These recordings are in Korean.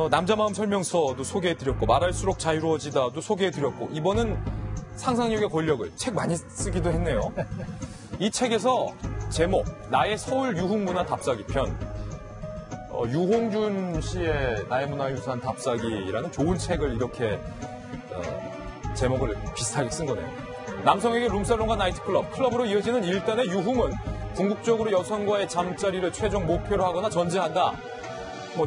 남자 마음 설명서도 소개해드렸고 말할수록 자유로워지다도 소개해드렸고 이번은 상상력의 권력을 책 많이 쓰기도 했네요. 이 책에서 제목 나의 서울 유흥문화 답사기 편 유홍준 씨의 나의 문화유산 답사기라는 좋은 책을 이렇게 제목을 비슷하게 쓴 거네요. 남성에게 룸살롱과 나이트클럽, 클럽으로 이어지는 일단의 유흥은 궁극적으로 여성과의 잠자리를 최종 목표로 하거나 전제한다.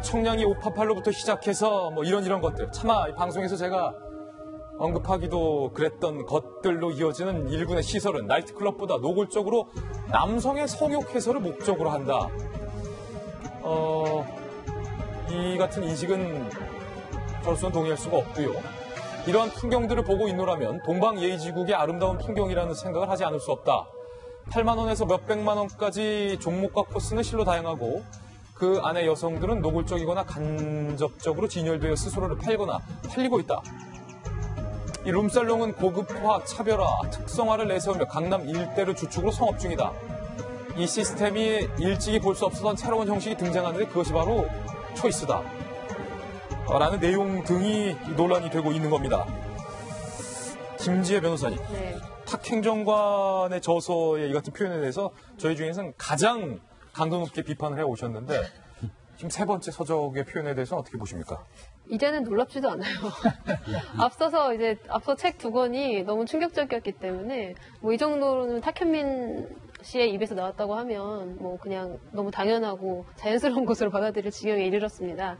청량이 588로부터 시작해서 이런 것들. 차마 방송에서 제가 언급하기도 그랬던 것들로 이어지는 일군의 시설은 나이트클럽보다 노골적으로 남성의 성욕 해소를 목적으로 한다. 이 같은 인식은 저로서는 동의할 수가 없고요. 이러한 풍경들을 보고 있노라면 동방예의지국의 아름다운 풍경이라는 생각을 하지 않을 수 없다. 8만 원에서 몇백만 원까지 종목과 코스는 실로 다양하고 그 안에 여성들은 노골적이거나 간접적으로 진열되어 스스로를 팔거나 팔리고 있다. 이 룸살롱은 고급화, 차별화, 특성화를 내세우며 강남 일대를 주축으로 성업 중이다. 이 시스템이 일찍이 볼 수 없었던 새로운 형식이 등장하는데 그것이 바로 초이스다. 라는 내용 등이 논란이 되고 있는 겁니다. 김지혜 변호사님. 네. 탁행정관의 저서의 이 같은 표현에 대해서 저희 중에서는 가장 강도 높게 비판을 해오셨는데 지금 세 번째 서적의 표현에 대해서는 어떻게 보십니까? 이제는 놀랍지도 않아요. 앞서 책 두 권이 너무 충격적이었기 때문에 이 정도로는 탁현민 씨의 입에서 나왔다고 하면 그냥 너무 당연하고 자연스러운 것으로 받아들일 지경에 이르렀습니다.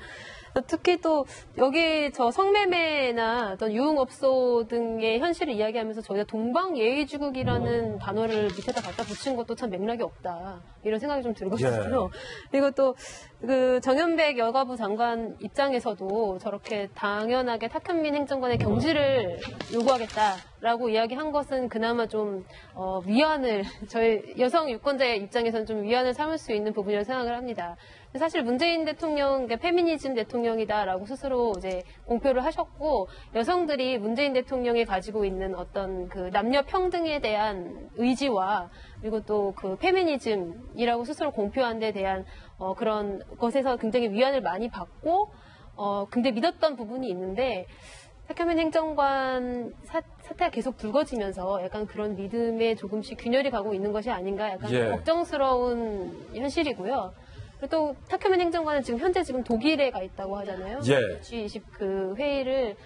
특히 또 여기 저 성매매나 어떤 유흥업소 등의 현실을 이야기하면서 저희가 동방예의지국이라는 단어를 밑에다 갖다 붙인 것도 참 맥락이 없다 이런 생각이 좀 들거든요. 그리고 또 그 정현백 여가부 장관 입장에서도 저렇게 당연하게 탁현민 행정관의 경질을 요구하겠다라고 이야기한 것은 그나마 좀 위안을 저희 여성 유권자의 입장에서는 좀 위안을 삼을 수 있는 부분이라고 생각을 합니다. 사실 문재인 대통령, 페미니즘 대통령이다라고 스스로 이제 공표를 하셨고, 여성들이 문재인 대통령이 가지고 있는 어떤 그 남녀 평등에 대한 의지와 그리고 또 그 페미니즘이라고 스스로 공표한 데 대한 그런 것에서 굉장히 위안을 많이 받고, 근데 믿었던 부분이 있는데, 탁현민 행정관 사태가 계속 불거지면서 약간 그런 믿음에 조금씩 균열이 가고 있는 것이 아닌가 약간 걱정스러운 현실이고요. 그리고 또 탁현민 행정관은 현재 독일에 가 있다고 하잖아요. G20 그 회의를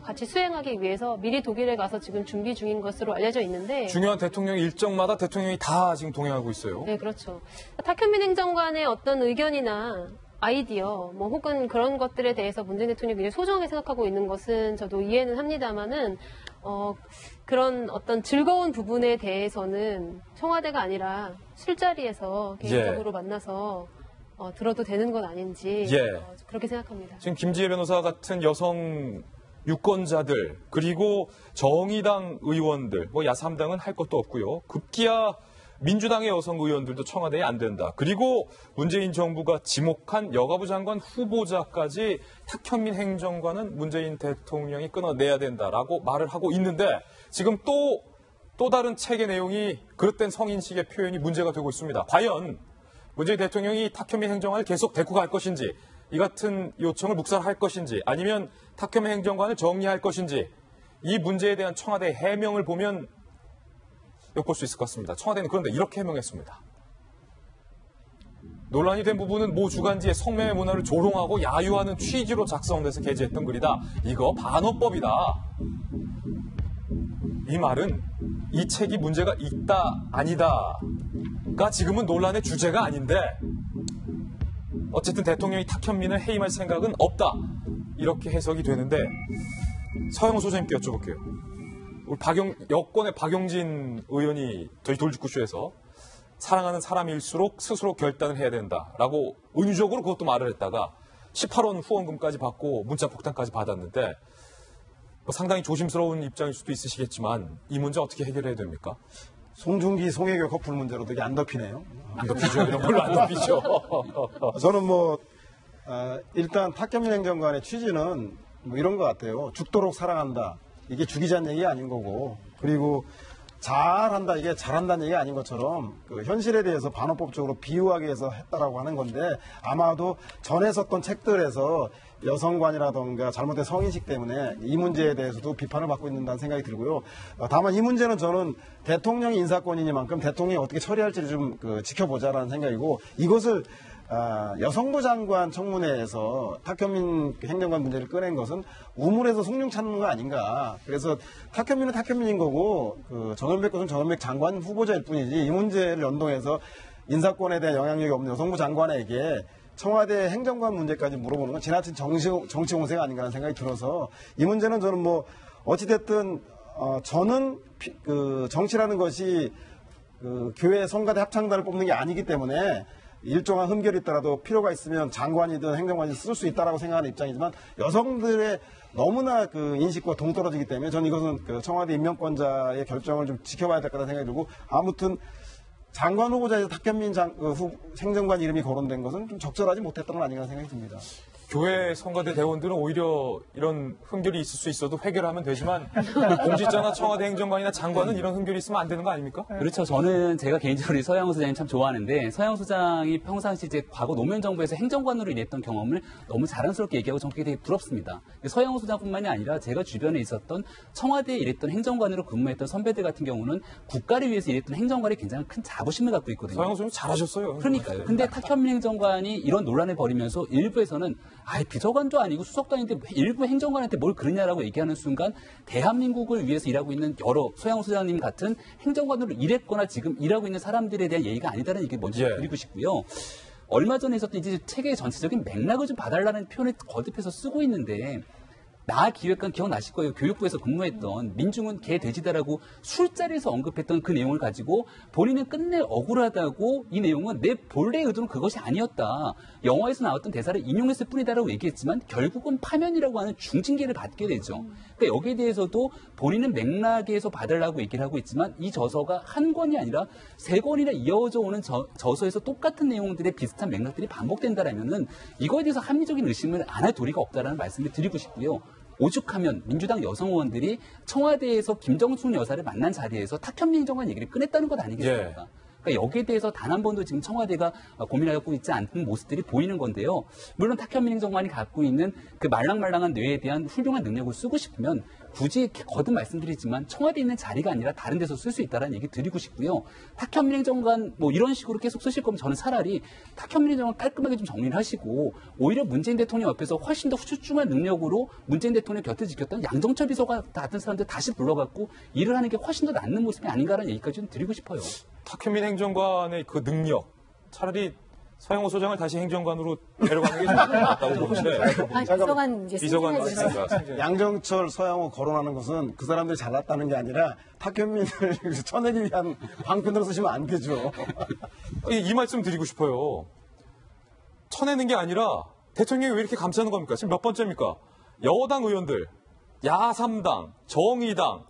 같이 수행하기 위해서 미리 독일에 가서 지금 준비 중인 것으로 알려져 있는데 중요한 대통령 일정마다 대통령이 다 지금 동행하고 있어요. 네, 그렇죠. 탁현민 행정관의 어떤 의견이나 아이디어, 혹은 그런 것들에 대해서 문재인 대통령이 굉장히 소중하게 생각하고 있는 것은 저도 이해는 합니다만은, 그런 어떤 즐거운 부분에 대해서는 청와대가 아니라 술자리에서 개인적으로 만나서 들어도 되는 건 아닌지 그렇게 생각합니다. 지금 김지혜 변호사 같은 여성 유권자들 그리고 정의당 의원들, 야3당은 할 것도 없고요. 급기야 민주당의 여성 의원들도 청와대에 안 된다. 그리고 문재인 정부가 지목한 여가부 장관 후보자까지 탁현민 행정관은 문재인 대통령이 끊어내야 된다라고 말을 하고 있는데 지금 또 다른 책의 내용이 그릇된 성인식의 표현이 문제가 되고 있습니다. 과연 문재인 대통령이 탁현민 행정관을 계속 데리고 갈 것인지 이 같은 요청을 묵살할 것인지 아니면 탁현민 행정관을 정리할 것인지 이 문제에 대한 청와대의 해명을 보면 엿볼 수 있을 것 같습니다. 청와대는 그런데 이렇게 해명했습니다. 논란이 된 부분은 모 주간지의 성매매 문화를 조롱하고 야유하는 취지로 작성돼서 게재했던 글이다. 이거 반어법이다. 이 말은 이 책이 문제가 있다 아니다가 지금은 논란의 주제가 아닌데 어쨌든 대통령이 탁현민을 해임할 생각은 없다. 이렇게 해석이 되는데 서영호 소장님께 여쭤볼게요. 우리 여권의 박용진 의원이 저희 돌직구쇼에서 사랑하는 사람일수록 스스로 결단을 해야 된다라고 은유적으로 그것도 말을 했다가 18원 후원금까지 받고 문자 폭탄까지 받았는데 상당히 조심스러운 입장일 수도 있으시겠지만 이 문제 어떻게 해결해야 됩니까? 송중기, 송혜교 커플 문제로 되게 안 덮이네요. 안 덮이죠. 이런 걸로 안 덮이죠. 저는 일단 탁현민 행정관의 취지는 이런 것 같아요. 죽도록 사랑한다. 이게 죽이자는 얘기 아닌 거고. 그리고 잘한다, 이게 잘한다는 얘기가 아닌 것처럼 그 현실에 대해서 반어법적으로 비유하기 위해서 했다라고 하는 건데 아마도 전에 썼던 책들에서 여성관이라던가 잘못된 성인식 때문에 이 문제에 대해서도 비판을 받고 있는다는 생각이 들고요. 다만 이 문제는 저는 대통령이 인사권이니만큼 대통령이 어떻게 처리할지를 좀 지켜보자라는 생각이고 이것을 여성부 장관 청문회에서 탁현민 행정관 문제를 꺼낸 것은 우물에서 숭늉 찾는 거 아닌가. 그래서 탁현민은 탁현민인 거고 정현백 것은 정현백 장관 후보자일 뿐이지 이 문제를 연동해서 인사권에 대한 영향력이 없는 여성부 장관에게 청와대 행정관 문제까지 물어보는 건 지나친 정치 공세가 아닌가라는 생각이 들어서 이 문제는 저는 뭐 어찌됐든 저는 정치라는 것이 교회 성가대 합창단을 뽑는 게 아니기 때문에 일정한 흠결이 있더라도 필요가 있으면 장관이든 행정관이든 쓸 수 있다라고 생각하는 입장이지만 여성들의 너무나 인식과 동떨어지기 때문에 저는 이것은 청와대 임명권자의 결정을 좀 지켜봐야 될 거라는 생각이 들고 아무튼 장관 후보자에서 탁현민 행정관 이름이 거론된 것은 좀 적절하지 못했던 건 아닌가 생각이 듭니다. 교회 성가대 대원들은 오히려 이런 흠결이 있을 수 있어도 회결하면 되지만 공직자나 청와대 행정관이나 장관은 이런 흠결이 있으면 안 되는 거 아닙니까? 그렇죠. 저는 제가 개인적으로 서영우 소장님 참 좋아하는데 서영우 소장이 평상시 이제 과거 노무현 정부에서 행정관으로 일했던 경험을 너무 자랑스럽게 얘기하고 저는 그게 되게 부럽습니다. 서영우 소장뿐만이 아니라 제가 주변에 있었던 청와대에 일했던 행정관으로 근무했던 선배들 같은 경우는 국가를 위해서 일했던 행정관이 굉장히 큰 자부심을 갖고 있거든요. 서영우 소장님 잘하셨어요. 그러니까요. 근데 탁현민 행정관이 이런 논란을 벌이면서 일부에서는 비서관도 아니고 수석도 아닌데 일부 행정관한테 뭘 그러냐라고 얘기하는 순간 대한민국을 위해서 일하고 있는 여러 소영우 소장님 같은 행정관으로 일했거나 지금 일하고 있는 사람들에 대한 예의가 아니다는 얘기 먼저 드리고 싶고요. 얼마 전에 있었던 이제 책의 전체적인 맥락을 좀 봐달라는 표현을 거듭해서 쓰고 있는데 나 기획관 기억나실 거예요. 교육부에서 근무했던 민중은 개 돼지다라고 술자리에서 언급했던 그 내용을 가지고 본인은 끝내 억울하다고 이 내용은 내 본래 의도는 그것이 아니었다. 영화에서 나왔던 대사를 인용했을 뿐이다라고 얘기했지만 결국은 파면이라고 하는 중징계를 받게 되죠. 그러니까 여기에 대해서도 본인은 맥락에서 봐달라고 얘기를 하고 있지만 이 저서가 한 권이 아니라 세 권이나 이어져 오는 저서에서 똑같은 내용들의 비슷한 맥락들이 반복된다라면은 이거에 대해서 합리적인 의심을 안 할 도리가 없다라는 말씀을 드리고 싶고요. 오죽하면 민주당 여성 의원들이 청와대에서 김정숙 여사를 만난 자리에서 탁현민 행정관 얘기를 꺼냈다는 것 아니겠습니까? 그러니까 여기에 대해서 단 한 번도 지금 청와대가 고민하고 있지 않는 모습들이 보이는 건데요. 물론 탁현민 행정관이 갖고 있는 그 말랑말랑한 뇌에 대한 훌륭한 능력을 쓰고 싶으면 굳이 이렇게 거듭 말씀드리지만 청와대에 있는 자리가 아니라 다른 데서 쓸 수 있다는 얘기 드리고 싶고요. 탁현민 행정관 뭐 이런 식으로 계속 쓰실 거면 저는 차라리 탁현민 행정관 깔끔하게 좀 정리를 하시고 오히려 문재인 대통령 옆에서 훨씬 더 후추중한 능력으로 문재인 대통령 곁을 지켰던 양정철 비서관 같은 사람들 다시 불러갖고 일을 하는 게 훨씬 더 낫는 모습이 아닌가라는 얘기까지 좀 드리고 싶어요. 탁현민 행정관의 그 능력 차라리 서영우 소장을 다시 행정관으로 데려가는 게 좀 낫다고 보는데 비서관 이제 비서관 양정철, 서영우 거론하는 것은 그 사람들이 잘났다는 게 아니라 탁현민을 쳐내기 위한 방편으로 쓰시면 안 되죠. 이 말씀 드리고 싶어요. 쳐내는 게 아니라 대통령이 왜 이렇게 감싸는 겁니까? 지금 몇 번째입니까? 여당 의원들, 야3당, 정의당,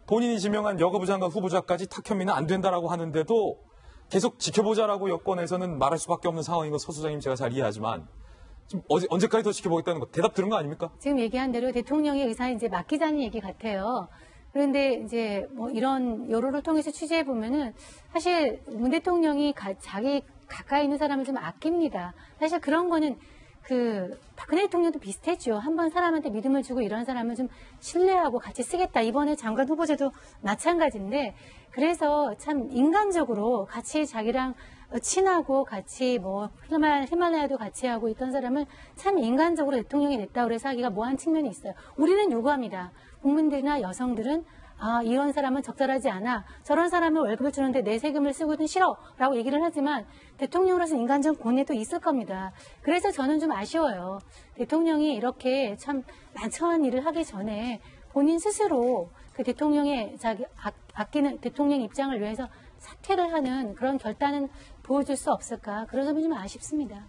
본인이 지명한 여가부 장관 후보자까지 탁현민은 안 된다라고 하는데도 계속 지켜보자라고 여권에서는 말할 수밖에 없는 상황인 거 서 소장님 제가 잘 이해하지만 지금 언제까지 더 지켜보겠다는 거 대답 들은 거 아닙니까? 지금 얘기한 대로 대통령의 의사는 이제 맡기자는 얘기 같아요. 그런데 이제 뭐 이런 여론을 통해서 취재해 보면은 사실 문 대통령이 자기 가까이 있는 사람을 좀 아낍니다. 사실 그런 거는 박근혜 대통령도 비슷했죠. 한번 사람한테 믿음을 주고 이런 사람을 좀 신뢰하고 같이 쓰겠다. 이번에 장관 후보자도 마찬가지인데 그래서 참 인간적으로 같이 자기랑 친하고 같이 뭐 히말라야도 같이 하고 있던 사람을 참 인간적으로 대통령이 됐다 그래서 하기가 뭐한 측면이 있어요. 우리는 요구합니다. 국민들이나 여성들은 이런 사람은 적절하지 않아. 저런 사람은 월급을 주는데 내 세금을 쓰고는 싫어. 라고 얘기를 하지만 대통령으로서 인간적 고뇌도 있을 겁니다. 그래서 저는 좀 아쉬워요. 대통령이 이렇게 참 난처한 일을 하기 전에 본인 스스로 그 대통령의 아끼는 대통령 입장을 위해서 사퇴를 하는 그런 결단은 보여줄 수 없을까. 그런 점이 좀 아쉽습니다.